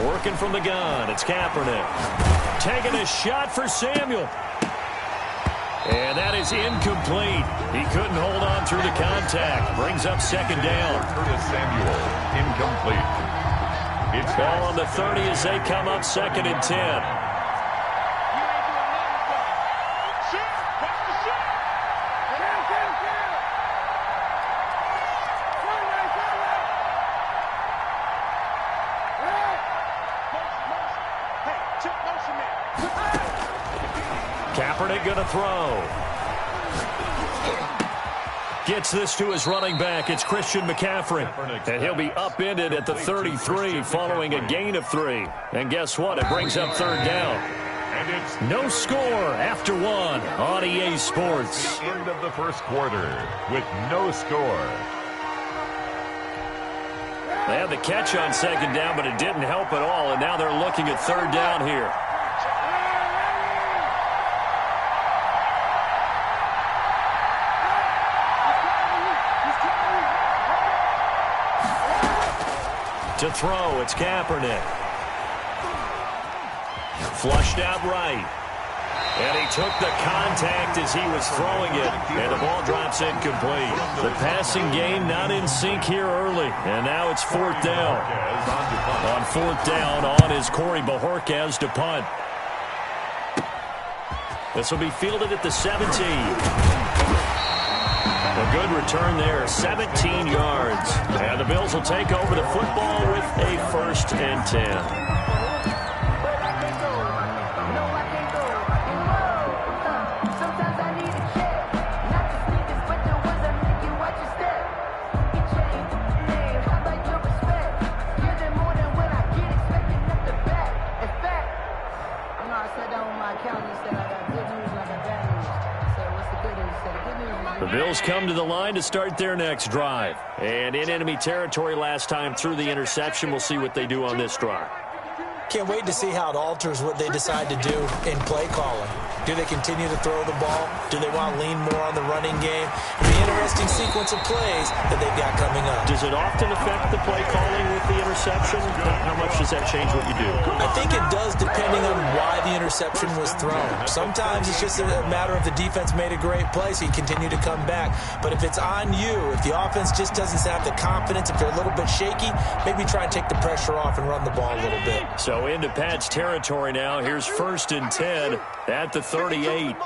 Working from the gun, it's Kaepernick. Taking a shot for Samuel. And that is incomplete. He couldn't hold on through the contact. Brings up second down. Curtis Samuel, incomplete. It's ball on the 30 as they come up 2nd and 10. Kaepernick going to throw. Gets this to his running back. It's Christian McCaffrey. And he'll be upended at the 33 following a gain of 3. And guess what? It brings up 3rd down. No score after 1 on EA Sports. End of the first quarter with no score. They had the catch on 2nd down, but it didn't help at all. And now they're looking at 3rd down here. To throw, it's Kaepernick. Flushed out right. And he took the contact as he was throwing it. And the ball drops incomplete. The passing game not in sync here early. And now it's 4th down. On 4th down, on is Corey Bojorquez to punt. This will be fielded at the 17. A good return there, 17 yards. And the Bills will take over the football with a 1st and 10. The Bills come to the line to start their next drive. And in enemy territory last time through the interception. We'll see what they do on this drive. Can't wait to see how it alters what they decide to do in play calling. Do they continue to throw the ball? Do they want to lean more on the running game? It'll be an interesting sequence of plays that they've got coming up. Does it often affect the play calling with the interception? How much does that change what you do? I think it does depending on why the interception was thrown. Sometimes it's just a matter of the defense made a great play, so you continue to come back. But if it's on you, if the offense just doesn't have the confidence, if they're a little bit shaky, maybe try and take the pressure off and run the ball a little bit. So into Pat's territory now. Here's 1st and 10 at the 38.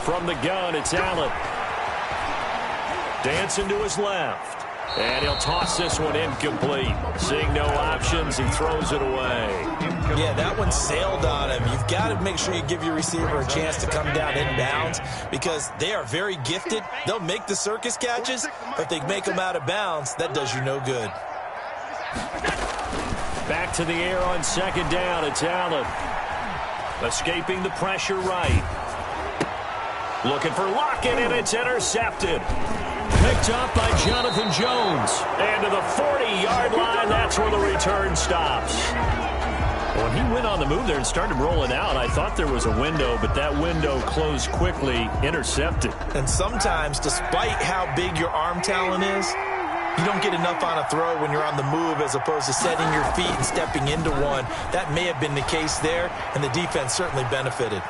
From the gun, it's Allen. Dancing to his left. And he'll toss this one incomplete. Seeing no options, he throws it away. Yeah, that one sailed on him. You've got to make sure you give your receiver a chance to come down inbounds because they are very gifted. They'll make the circus catches, but if they make them out of bounds, that does you no good. Back to the air on 2nd down. It's Allen. Escaping the pressure right. Looking for Lockett, and it's intercepted. Picked up by Jonathan Jones. And to the 40-yard line, that's where the return stops. When he went on the move there and started rolling out, I thought there was a window, but that window closed quickly, intercepted. And sometimes, despite how big your arm talent is, you don't get enough on a throw when you're on the move as opposed to setting your feet and stepping into one. That may have been the case there, and the defense certainly benefited.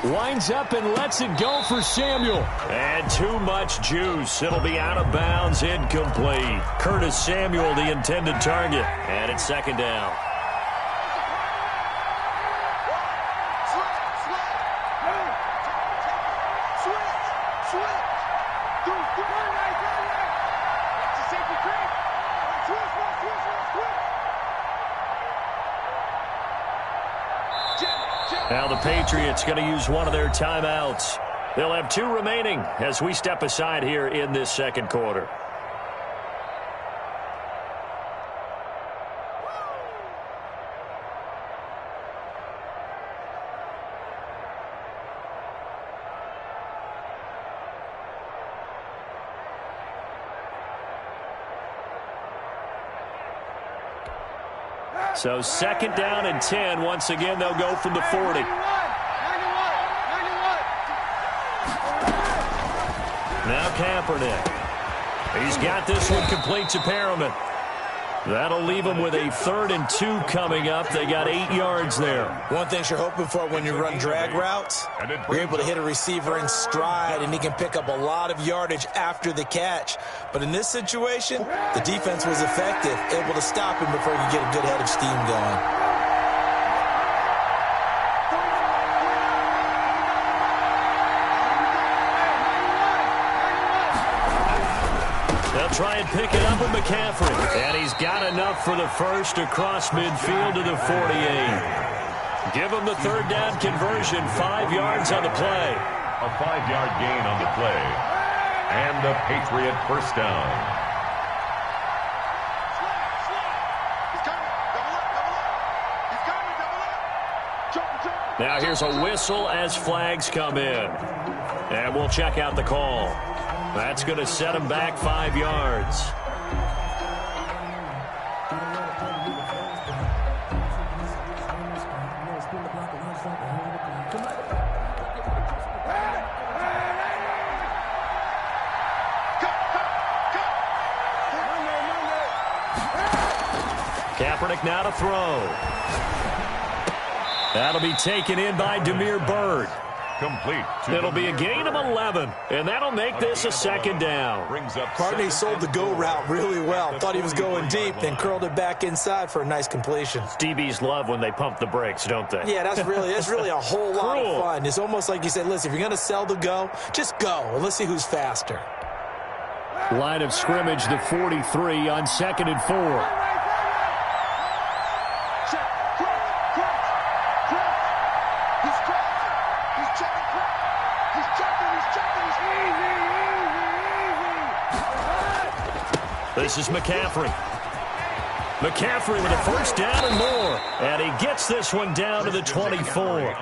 Winds up and lets it go for Samuel. And too much juice. It'll be out of bounds, incomplete. Curtis Samuel, the intended target. And it's 2nd down. Now the Patriots going to use one of their timeouts. They'll have 2 remaining as we step aside here in this 2nd quarter. So 2nd down and 10. Once again, they'll go from the 40. Now Kaepernick. He's got this one complete to Perriman. That'll leave them with a 3rd and 2 coming up. They got 8 yards there. One thing you're hoping for when you run drag routes, you're able to hit a receiver in stride, and he can pick up a lot of yardage after the catch. But in this situation, the defense was effective, able to stop him before he could get a good head of steam going. Try and pick it up with McCaffrey. And he's got enough for the first across midfield to the 48. Give him the 3rd down conversion. 5 yards on the play. A 5-yard gain on the play. And the Patriot first down. Now here's a whistle as flags come in. And we'll check out the call. That's going to set him back 5 yards. Kaepernick now to throw. That'll be taken in by Damiere Byrd. Complete. It'll be a gain of 11, and that'll make this a 2nd down. Carney sold the go route really well. Thought he was going deep, then curled it back inside for a nice completion. DBs love when they pump the brakes, don't they? Yeah, that's really a whole lot of fun. It's almost like you said, listen, if you're going to sell the go, just go, and let's see who's faster. Line of scrimmage, the 43 on 2nd and 4. This is McCaffrey. McCaffrey with a 1st down and more. And he gets this one down to the 24.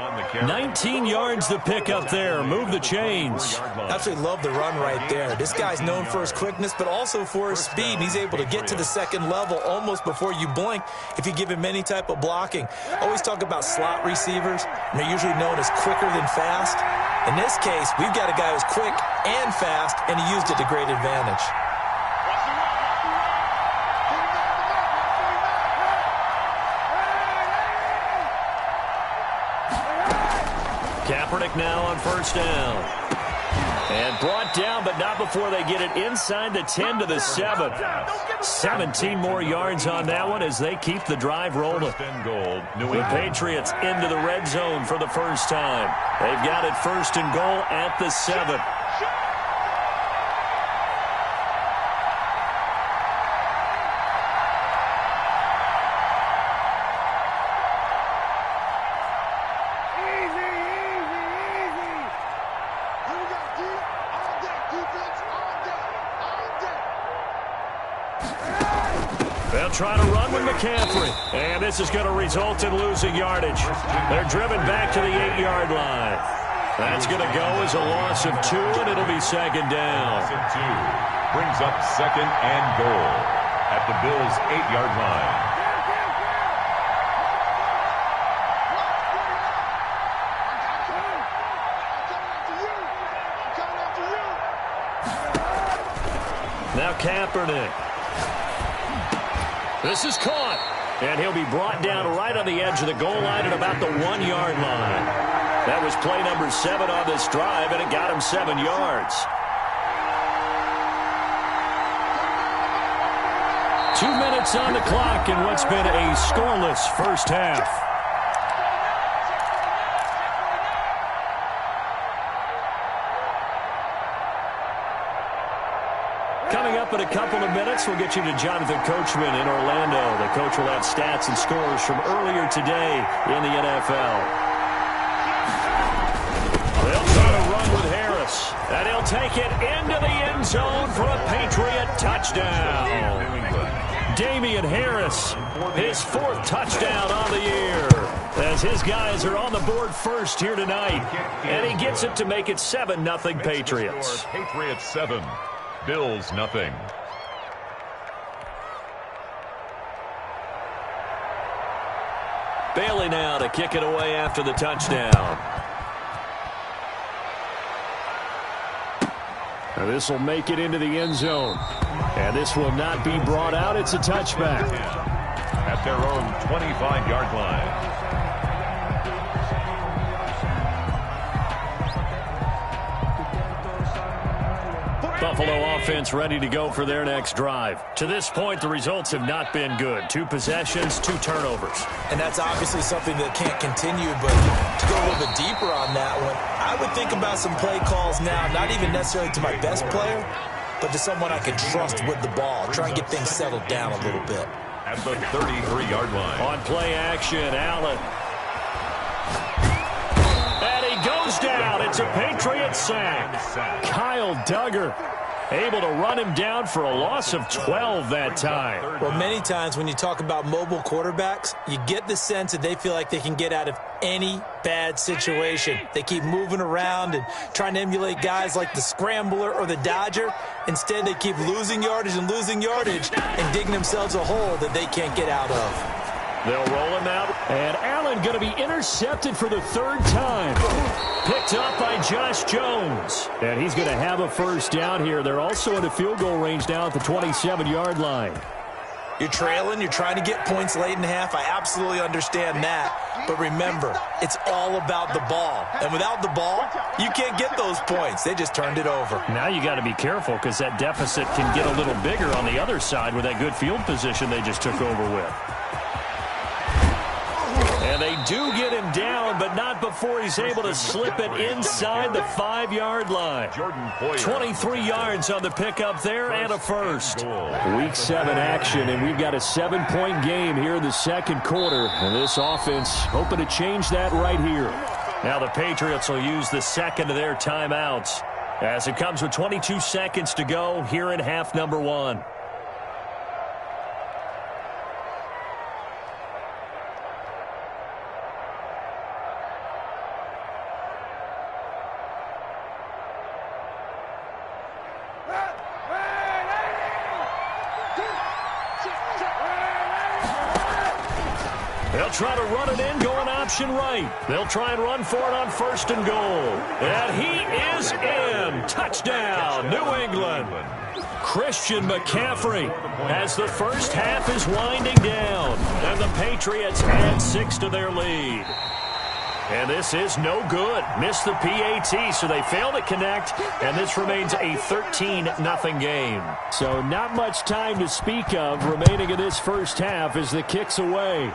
19 yards to pick up there. Move the chains. Absolutely love the run right there. This guy's known for his quickness, but also for his speed. And he's able to get to the 2nd level almost before you blink if you give him any type of blocking. Always talk about slot receivers, and they're usually known as quicker than fast. In this case, we've got a guy who's quick and fast, and he used it to great advantage. Kaepernick now on 1st down. And brought down, but not before they get it inside the 10 to the 7. 17 more yards on that one as they keep the drive rolling. The Patriots into the red zone for the first time. They've got it 1st and goal at the 7. They'll try to run with McCaffrey. And this is going to result in losing yardage. They're driven back to the 8-yard line. That's going to go as a loss of 2, and it'll be 2nd down. Brings up 2nd and goal at the Bills' 8-yard line. Now Kaepernick. This is caught, and he'll be brought down right on the edge of the goal line at about the 1-yard line. That was play number 7 on this drive, and it got him 7 yards. 2 minutes on the clock in what's been a scoreless first half. Coming up in a couple of minutes, we'll get you to Jonathan Coachman in Orlando. The coach will have stats and scores from earlier today in the NFL. They'll try to run with Harris, and he'll take it into the end zone for a Patriot touchdown. Damian Harris, his 4th touchdown on the year, as his guys are on the board first here tonight, and he gets it to make it 7-0 Patriots. Patriots 7. Bills nothing. Staley now to kick it away after the touchdown. This will make it into the end zone. And this will not be brought out. It's a touchback. At their own 25-yard line. Buffalo offense ready to go for their next drive. To this point, the results have not been good. 2 possessions, 2 turnovers. And that's obviously something that can't continue, but to go a little bit deeper on that one, I would think about some play calls now, not even necessarily to my best player, but to someone I can trust with the ball. Try and get things settled down a little bit. At the 33-yard line. On play action, Allen. And he goes down. It's a Patriots sack. Kyle Duggar able to run him down for a loss of 12 that time. Well, many times when you talk about mobile quarterbacks, you get the sense that they feel like they can get out of any bad situation. They keep moving around and trying to emulate guys like the Scrambler or the Dodger. Instead, they keep losing yardage and digging themselves a hole that they can't get out of. They'll roll him out. And Allen going to be intercepted for the 3rd time. Picked up by Josh Jones. And he's going to have a first down here. They're also in a field goal range now at the 27-yard line. You're trailing. You're trying to get points late in half. I absolutely understand that. But remember, it's all about the ball. And without the ball, you can't get those points. They just turned it over. Now you got to be careful because that deficit can get a little bigger on the other side with that good field position they just took over with. And they do get him down, but not before he's able to slip it inside the 5-yard line. 23 yards on the pickup there and a first. Week 7 action, and we've got a 7-point game here in the second quarter. And this offense hoping to change that right here. Now the Patriots will use the second of their timeouts as it comes with 22 seconds to go here in half number 1. They'll try to run it in, going option right. They'll try and run for it on 1st and goal. And he is in. Touchdown, New England. Christian McCaffrey as the first half is winding down. And the Patriots add 6 to their lead. And this is no good. Missed the PAT, so they fail to connect, and this remains a 13-0 game. So not much time to speak of remaining in this first half as the kick's away.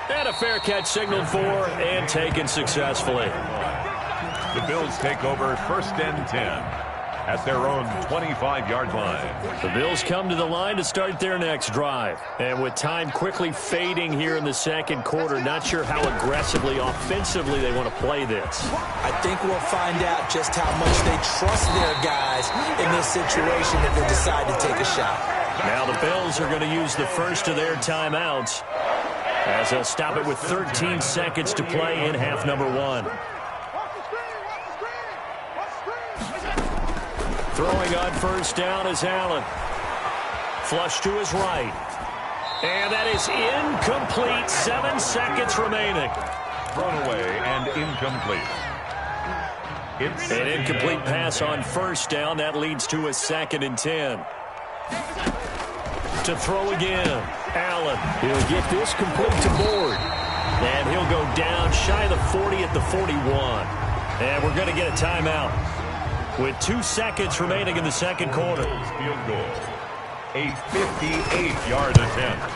And a fair catch signaled for and taken successfully. The Bills take over 1st and 10 at their own 25-yard line. The Bills come to the line to start their next drive. And with time quickly fading here in the second quarter, not sure how aggressively, offensively they want to play this. I think we'll find out just how much they trust their guys in this situation if they decide to take a shot. Now the Bills are going to use the first of their timeouts as they'll stop it with 13 seconds to play in half number 1. Throwing on 1st down is Allen. Flush to his right. And that is incomplete. 7 seconds remaining. Thrown away and incomplete. It's an incomplete pass on 1st down. That leads to a 2nd and 10. To throw again. Allen. He'll get this complete to Board. And he'll go down shy of the 40 at the 41. And we're going to get a timeout with 2 seconds remaining in the second quarter. Field goal. A 58-yard attempt.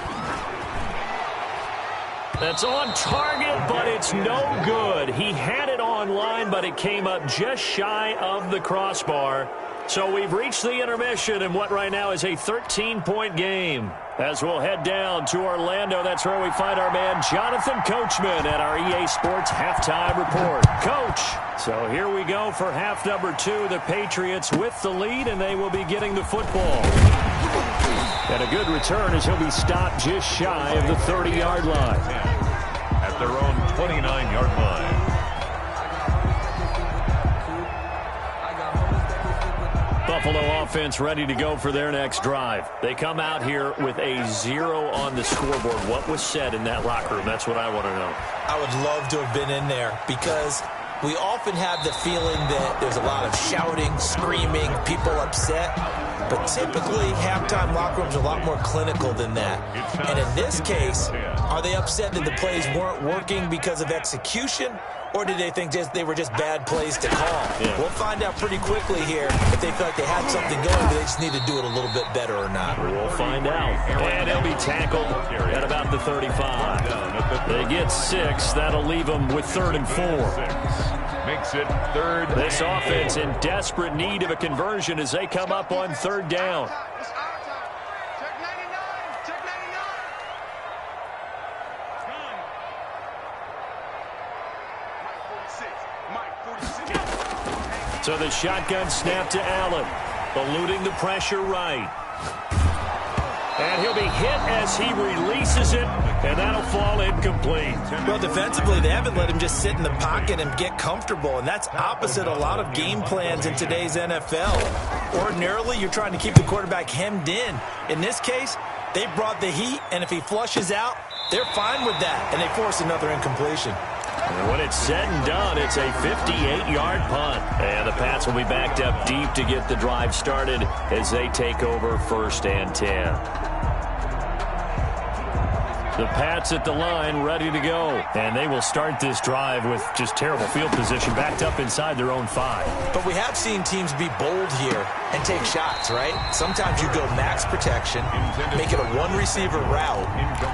That's on target, but it's no good. He had it on line, but it came up just shy of the crossbar. So we've reached the intermission in what right now is a 13-point game. As we'll head down to Orlando, that's where we find our man Jonathan Coachman at our EA Sports Halftime Report. Coach, so here we go for half number 2. The Patriots with the lead, and they will be getting the football. And a good return as he'll be stopped just shy of the 30-yard line. At their own 29-yard line. Buffalo offense ready to go for their next drive. They come out here with a 0 on the scoreboard. What was said in that locker room? That's what I want to know. I would love to have been in there because we often have the feeling that there's a lot of shouting, screaming, people upset. But typically, halftime locker rooms are a lot more clinical than that. And in this case, are they upset that the plays weren't working because of execution? Or did they think they were just bad plays to call? Yeah. We'll find out pretty quickly here if they feel like they had something going, but they just need to do it a little bit better or not. We'll find out. And he'll be tackled at about the 35. They get 6. That'll leave them with 3rd and 4. Makes it 3rd. This offense in desperate need of a conversion as they come up on 3rd down. So the shotgun snap to Allen, eluding the pressure right. And he'll be hit as he releases it, and that'll fall incomplete. Well, defensively, they haven't let him just sit in the pocket and get comfortable, and that's opposite a lot of game plans in today's NFL. Ordinarily, you're trying to keep the quarterback hemmed in. In this case, they brought the heat, and if he flushes out, they're fine with that, and they force another incompletion. And when it's said and done, it's a 58-yard punt. And the Pats will be backed up deep to get the drive started as they take over 1st and 10. The Pats at the line ready to go. And they will start this drive with just terrible field position backed up inside their own 5. But we have seen teams be bold here and take shots, right? Sometimes you go max protection, make it a one-receiver route,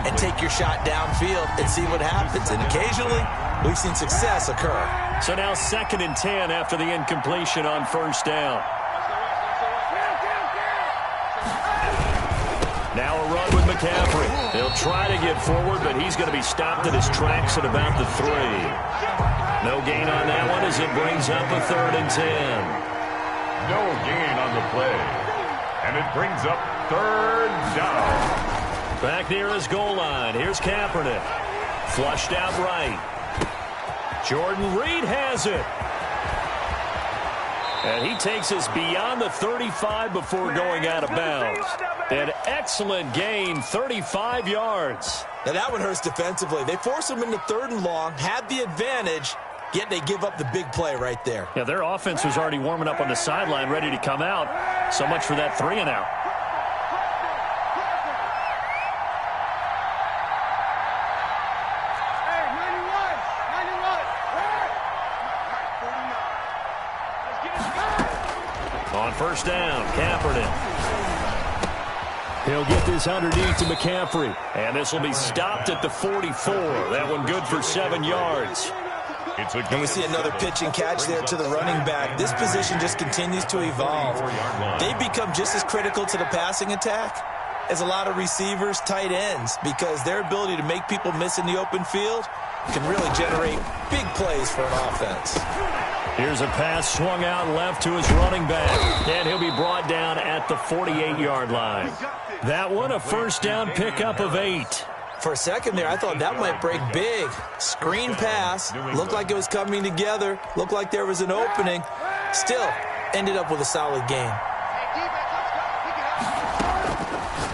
and take your shot downfield and see what happens. And occasionally, we've seen success occur. So now 2nd and 10 after the incompletion on 1st down. Now a run with McCaffrey. He'll try to get forward, but he's going to be stopped at his tracks at about the 3. No gain on that one as it brings up a 3rd and 10. No gain on the play. And it brings up 3rd down. Back near his goal line. Here's Kaepernick. Flushed out right. Jordan Reed has it. And he takes us beyond the 35 before going out of bounds. An excellent gain, 35 yards. Now that one hurts defensively. They force him into 3rd and long, had the advantage, yet they give up the big play right there. Yeah, their offense was already warming up on the sideline, ready to come out. So much for that 3-and-out. On 1st down, Kaepernick. He'll get this underneath to McCaffrey. And this will be stopped at the 44. That one good for 7 yards. And we see another pitch and catch there to the running back. This position just continues to evolve. They become just as critical to the passing attack as a lot of receivers, tight ends, because their ability to make people miss in the open field can really generate big plays for an offense. Here's a pass swung out left to his running back. And he'll be brought down at the 48-yard line. That one a 1st down pickup of 8. For a second there, I thought that might break big. Screen pass. Looked like it was coming together. Looked like there was an opening. Still, ended up with a solid gain.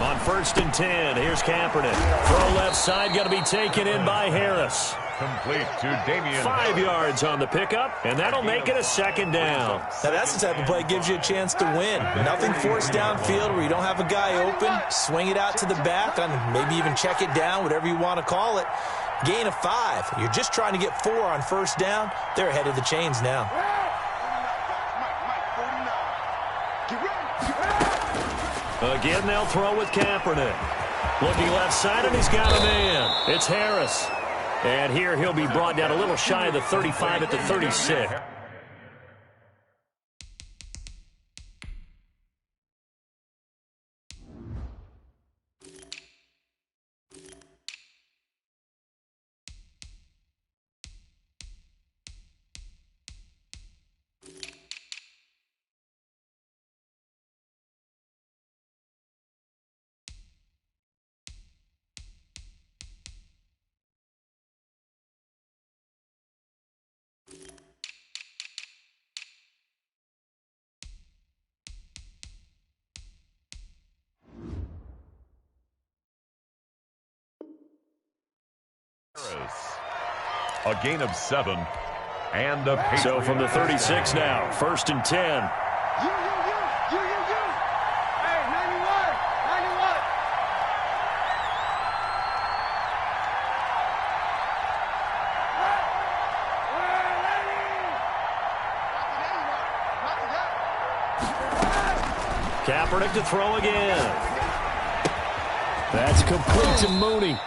On 1st and 10, here's Kaepernick. Throw left side, going to be taken in by Harris. Complete to Damian. 5 yards on the pickup, and that'll make it a 2nd down. Now that's the type of play that gives you a chance to win. Nothing forced downfield where you don't have a guy open. Swing it out to the back, and maybe even check it down, whatever you want to call it. Gain of 5. You're just trying to get 4 on 1st down. They're ahead of the chains now. Again, they'll throw with Kaepernick. Looking left side, and he's got a man. It's Harris. And here he'll be brought down a little shy of the 35 at the 36. A gain of 7 and a Patriot. So from the 36 now, 1st and 10. Hey, 91. Kaepernick to throw again. That's complete to Mooney.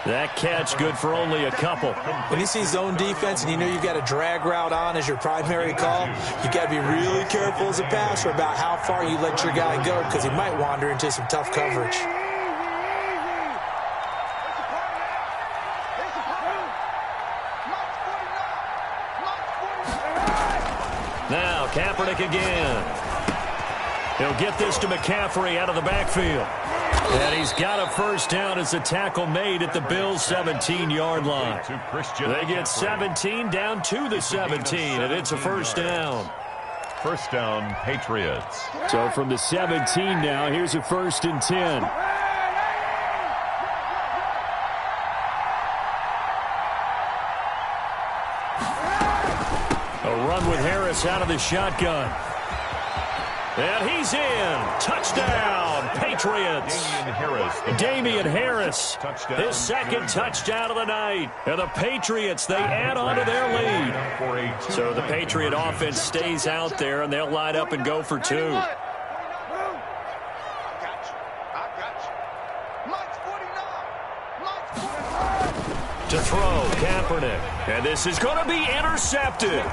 That catch good for only a couple. When you see zone defense and you know you've got a drag route on as your primary call, you got to be really careful as a passer about how far you let your guy go because he might wander into some tough coverage. Now Kaepernick again. He'll get this to McCaffrey out of the backfield. And he's got a first down as a tackle made at the Bills' 17-yard line. They get 17 down to the 17, and it's a first down. First down, Patriots. So from the 17 now, here's a 1st and 10. A run with Harris out of the shotgun. And he's in. Touchdown, Patriots. Damian Harris, his second touchdown of the night. And the Patriots, they add on to their lead. So the Patriot offense stays out there, and they'll line up and go for 2. To throw, Kaepernick. And this is going to be intercepted.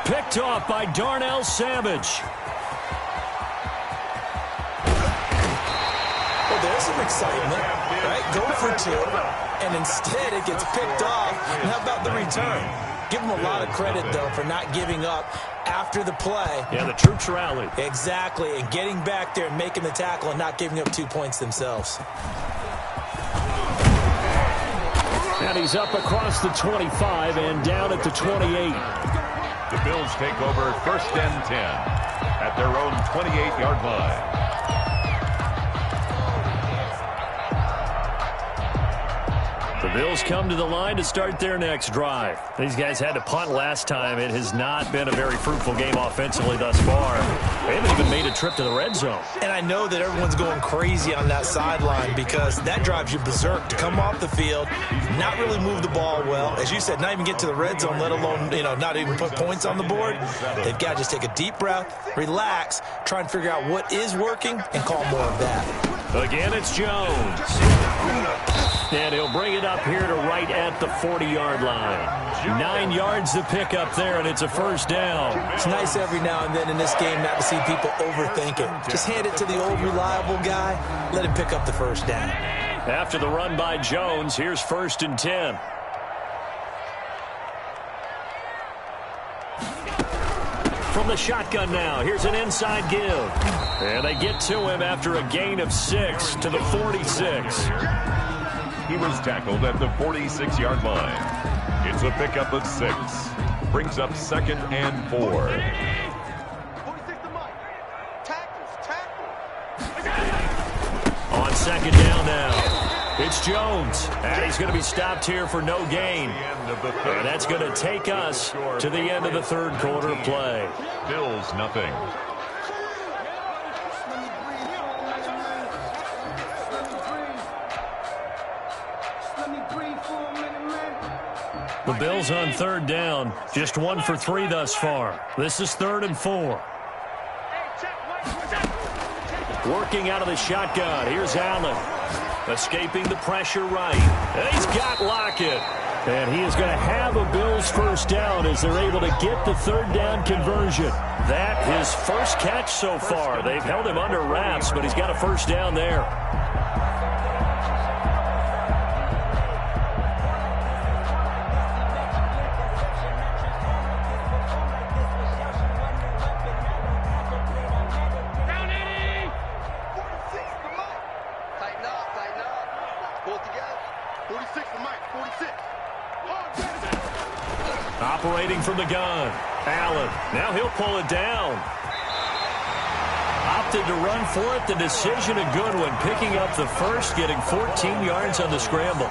Picked off by Darnell Savage. There's some excitement, right? Go for 2, and instead it gets picked off. And how about the return? Give them a lot of credit, though, for not giving up after the play. Yeah, the troops rallied. Exactly, and getting back there and making the tackle and not giving up 2 points themselves. And he's up across the 25 and down at the 28. The Bills take over 1st and 10 at their own 28-yard line. The Bills come to the line to start their next drive. These guys had to punt last time. It has not been a very fruitful game offensively thus far. They haven't even made a trip to the red zone. And I know that everyone's going crazy on that sideline because that drives you berserk to come off the field, not really move the ball well. As you said, not even get to the red zone, let alone, not even put points on the board. They've got to just take a deep breath, relax, try and figure out what is working, and call more of that. Again, it's Jones. And he'll bring it up here to right at the 40-yard line. 9 yards to pick up there, and it's a first down. It's nice every now and then in this game not to see people overthink it. Just hand it to the old reliable guy. Let him pick up the first down. After the run by Jones, here's 1st and 10. From the shotgun now, here's an inside give. And they get to him after a gain of 6 to the 46. He was tackled at the 46-yard line. It's a pickup of 6. Brings up 2nd and 4. On 2nd down now, it's Jones. And he's going to be stopped here for no gain. And that's going to take us to the end of the 3rd quarter play. Bills nothing. The Bills on 3rd down, just 1 for 3 thus far. This is 3rd and 4. Working out of the shotgun, here's Allen. Escaping the pressure right. And he's got Lockett. And he is going to have a Bills first down as they're able to get the 3rd down conversion. That his first catch so far. They've held him under wraps, but he's got a first down there. Operating from the gun. Allen. Now he'll pull it down. Opted to run for it. The decision a good one. Picking up the first, getting 14 yards on the scramble.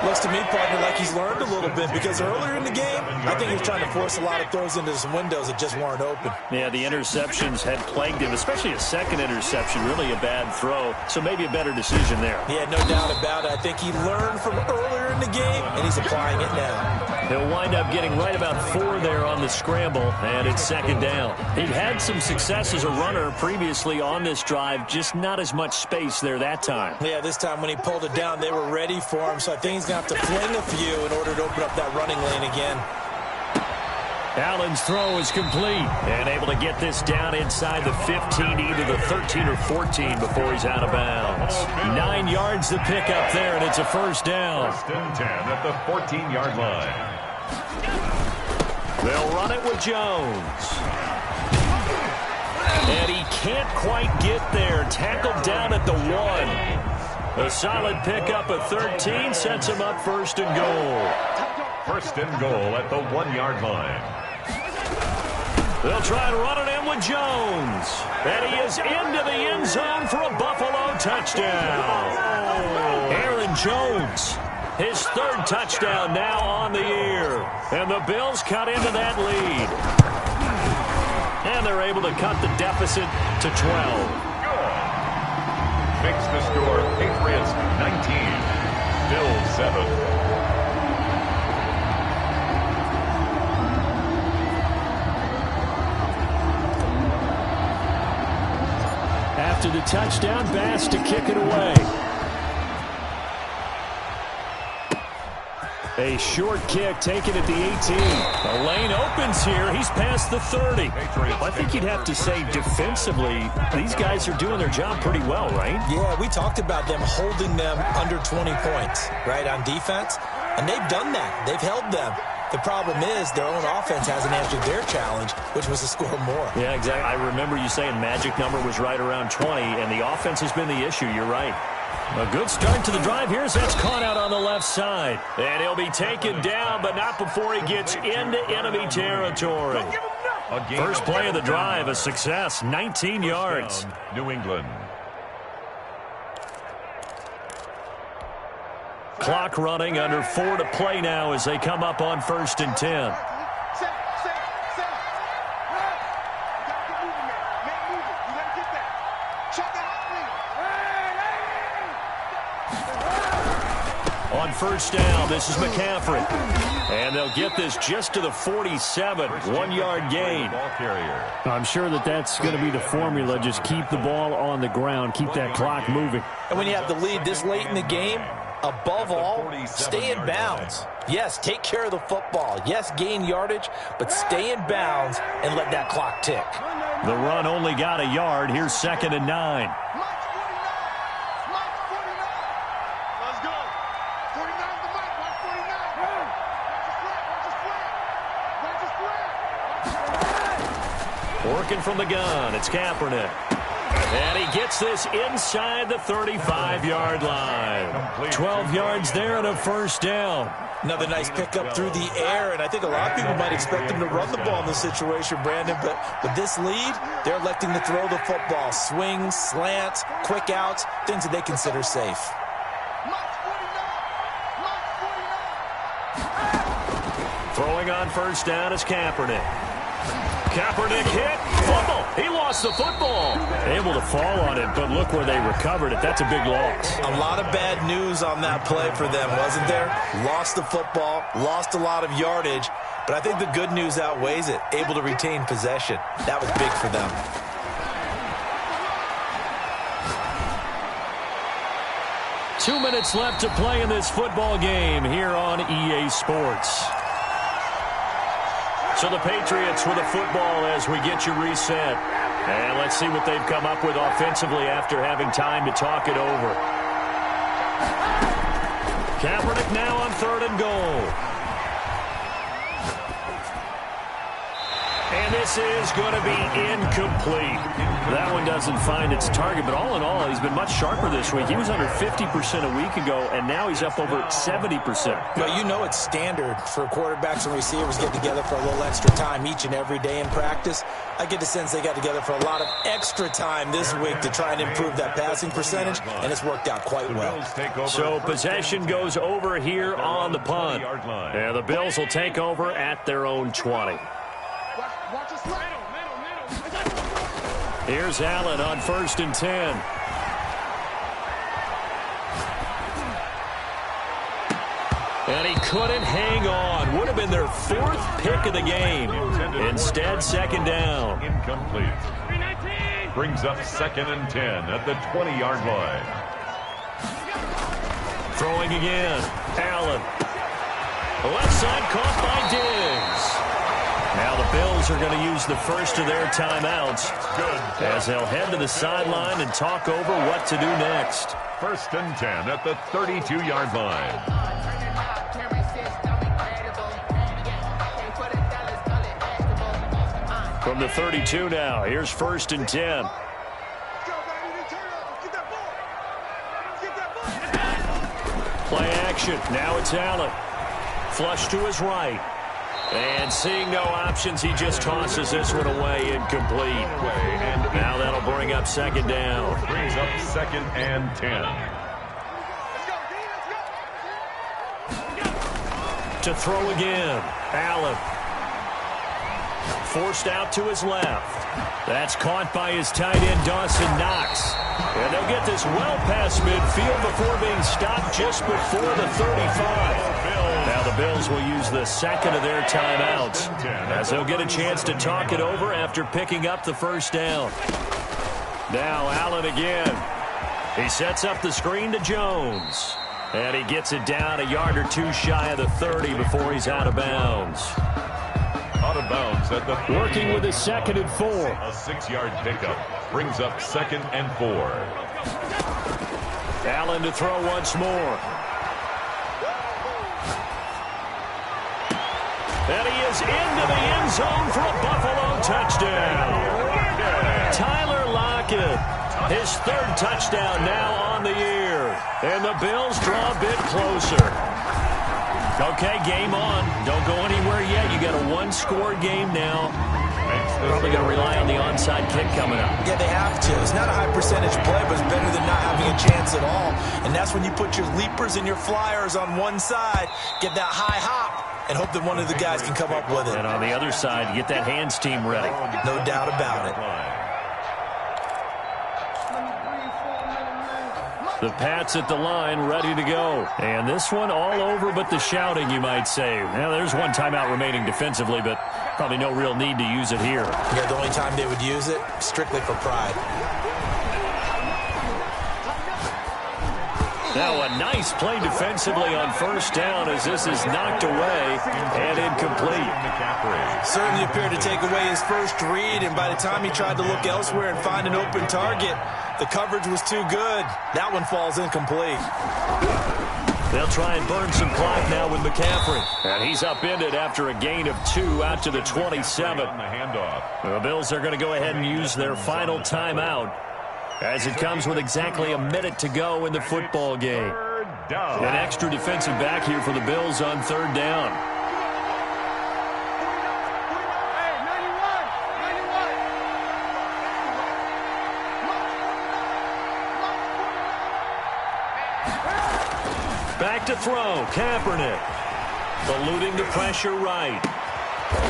Looks to me, partner, like he's learned a little bit because earlier in the game, I think he was trying to force a lot of throws into some windows that just weren't open. Yeah, the interceptions had plagued him, especially a second interception, really a bad throw. So maybe a better decision there. Yeah, no doubt about it. I think he learned from earlier in the game, and he's applying it now. He'll wind up getting right about 4 there on the scramble, and it's second down. He'd had some success as a runner previously on this drive, just not as much space there that time. Yeah, this time when he pulled it down, they were ready for him, so I think he's going to have to fling a few in order to open up that running lane again. Allen's throw is complete and able to get this down inside the 15, either the 13 or 14 before he's out of bounds. 9 yards to pick up there, and it's a first down. First and 10 at the 14-yard line. They'll run it with Jones. And he can't quite get there. Tackled down at the 1. A solid pickup of 13 sets him up first and goal. First and goal at the 1-yard line. They'll try to run it in with Jones. And he is into the end zone for a Buffalo touchdown. Aaron Jones, his 3rd touchdown now on the year. And the Bills cut into that lead. And they're able to cut the deficit to 12. Good. Makes the score Patriots 19, Bills 7. After the touchdown, Bass to kick it away. A short kick taken at the 18. The lane opens here. He's past the 30. I think you'd have to say defensively, these guys are doing their job pretty well, right? Yeah, we talked about them holding them under 20 points, right, on defense. And they've done that. They've held them. The problem is their own offense hasn't answered their challenge, which was to score more. Yeah, exactly. I remember you saying magic number was right around 20, and the offense has been the issue. You're right. A good start to the drive. Here's that's caught out on the left side. And he'll be taken down, but not before he gets into enemy territory. First play of the drive, a success, 19 yards. New England. Clock running, under 4 to play now as they come up on 1st and 10. On first down, this is McCaffrey. And they'll get this just to the 47, 1-yard gain. Ball carrier. I'm sure that's going to be the formula. Just keep the ball on the ground, keep that clock moving. And when you have the lead this late in the game, above all, stay in bounds. Yes, take care of the football. Yes, gain yardage, but stay in bounds and let that clock tick. The run only got a yard. Here's 2nd and 9. Working from the gun, it's Kaepernick. And he gets this inside the 35-yard line. 12 yards there and a first down. Another nice pickup through the air, and I think a lot of people might expect them to run the ball in this situation, Brandon, but with this lead, they're electing to throw the football. Swings, slants, quick outs, things that they consider safe. Throwing on first down is Kaepernick. Kaepernick hit, fumble. He lost the football. Able to fall on it, but look where they recovered it. That's a big loss. A lot of bad news on that play for them, wasn't there? Lost the football, lost a lot of yardage, but I think the good news outweighs it. Able to retain possession. That was big for them. Two minutes left to play in this football game here on EA Sports. So the Patriots with the football as we get you reset. And let's see what they've come up with offensively after having time to talk it over. Kaepernick now on 3rd and goal. And this is going to be incomplete. That one doesn't find its target, but all in all, he's been much sharper this week. He was under 50% a week ago, and now he's up over 70%. Well, you know it's standard for quarterbacks and receivers get together for a little extra time each and every day in practice. I get the sense they got together for a lot of extra time this week to try and improve that passing percentage, and it's worked out quite well. So possession goes over here on the punt. And the Bills will take over at their own 20. Here's Allen on 1st and 10. And he couldn't hang on. Would have been their 4th pick of the game. Instead, 2nd down. Incomplete. Brings up 2nd and 10 at the 20-yard line. Throwing again. Allen. Left side caught by Diggs. Now the Bills are going to use the first of their timeouts as they'll head to the sideline and talk over what to do next. 1st and 10 at the 32-yard line. From the 32 now, here's 1st and 10. Play action. Now it's Allen. Flush to his right. And seeing no options, he just tosses this one away, incomplete. And now that'll bring up 2nd down. Brings up 2nd and 10. To throw again. Allen. Forced out to his left. That's caught by his tight end, Dawson Knox. And they'll get this well past midfield before being stopped just before the 35. Now the Bills will use the 2nd of their timeouts as they'll get a chance to talk it over after picking up the 1st down. Now Allen again. He sets up the screen to Jones. And he gets it down a yard or two shy of the 30 before he's out of bounds. Out of bounds at the 30. Working with his 2nd and 4. A 6-yard pickup. Brings up 2nd and 4. Allen to throw once more. And he is into the end zone for a Buffalo touchdown. Tyler Lockett, his 3rd touchdown now on the year. And the Bills draw a bit closer. Okay, game on. Don't go anywhere yet. You got a 1-score game now. Probably going to rely on the onside kick coming up. Yeah, they have to. It's not a high percentage play, but it's better than not having a chance at all. And that's when you put your leapers and your flyers on one side, get that high hop, and hope that one of the guys can come up with it. And on the other side, get that hands team ready. No doubt about it. The Pats at the line, ready to go. And this one all over but the shouting, you might say. Now, there's one timeout remaining defensively, but probably no real need to use it here. Yeah, the only time they would use it, strictly for pride. Now a nice play defensively on 1st down as this is knocked away and incomplete. Certainly appeared to take away his first read, and by the time he tried to look elsewhere and find an open target, the coverage was too good. That one falls incomplete. They'll try and burn some clock now with McCaffrey. And he's upended after a gain of 2 out to the 27. The Bills are going to go ahead and use their final timeout as it comes with exactly a minute to go in the football game. An extra defensive back here for the Bills on 3rd down. Back to throw, Kaepernick. Eluding the pressure right.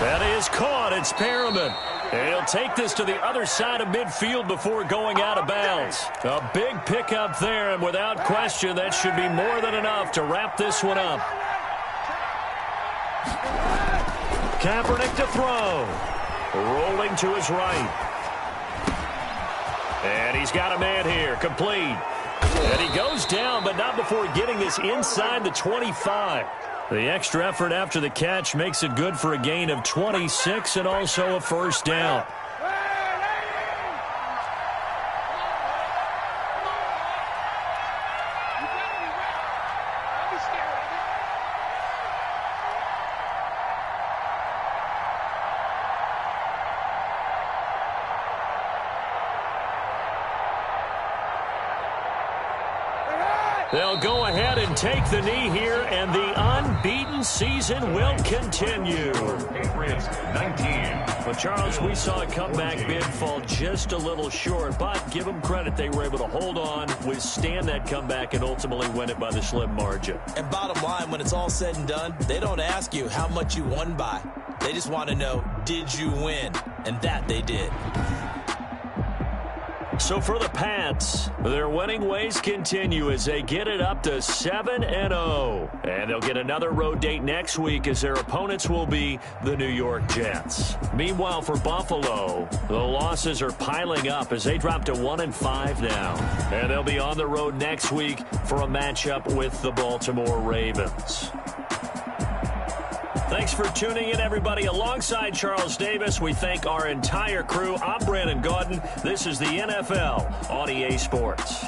That is caught, it's Perriman. He'll take this to the other side of midfield before going out of bounds. A big pickup there, and without question, that should be more than enough to wrap this one up. Kaepernick to throw. Rolling to his right. And he's got a man here, complete. And he goes down, but not before getting this inside the 25. The extra effort after the catch makes it good for a gain of 26 and also a 1st down. They'll go ahead and take the knee here, and the unbeaten season will continue. Patriots 19. But, Charles, we saw a comeback bid fall just a little short, but give them credit. They were able to hold on, withstand that comeback, and ultimately win it by the slim margin. And bottom line, when it's all said and done, they don't ask you how much you won by. They just want to know, did you win? And that they did. So for the Pats, their winning ways continue as they get it up to 7-0. And they'll get another road date next week as their opponents will be the New York Jets. Meanwhile, for Buffalo, the losses are piling up as they drop to 1-5 now. And they'll be on the road next week for a matchup with the Baltimore Ravens. Thanks for tuning in, everybody. Alongside Charles Davis, we thank our entire crew. I'm Brandon Gaudin. This is the NFL on EA Sports.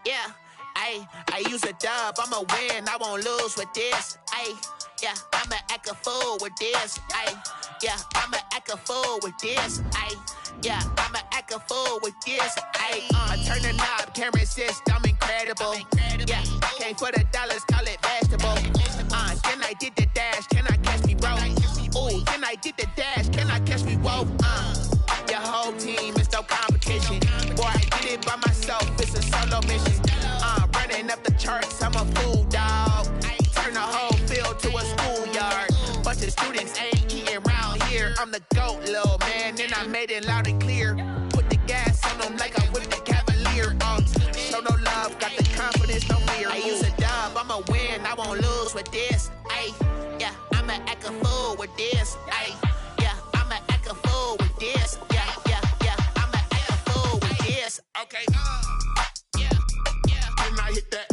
Yeah, I use a dub, I'ma win, I won't lose with this. Yeah, I'ma act a fool with this. Yeah, I'ma act a fool with this. Yeah, I'ma act a fool with this. I turn the knob, can't resist, I'm incredible. Yeah, came for the dollars, call it vegetable. Can I get the dash? Can I catch me, bro? Ooh, can I get the dash? Can I catch me, whoa? Your whole team is no competition. Boy, I did it by myself, it's a solo mission. Running up the charts, I'm a fool, dog. Turn the whole field to a schoolyard. Bunch of students ain't eating round here. I'm the GOAT, little man, and I made it loud and clear. Put the gas on them like I whipped the Cavalier. Show no love, got the confidence, no fear. I use a dub, I'ma win, I won't lose with this. Yeah, I'ma act a fool with this. Yeah, I'ma act a fool with this. Yeah. Okay, yeah, yeah. Then I hit that.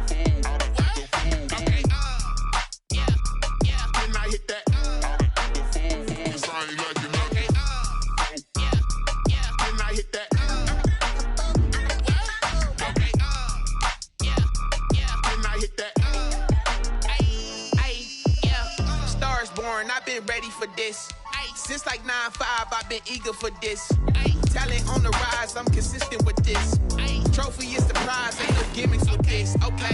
Okay, yeah, yeah. Then I hit that. I've been ready for this. Since like 9-5, I've been eager for this. Talent on the rise, I'm consistent with this. Trophy is the prize, ain't no gimmicks with this. Okay.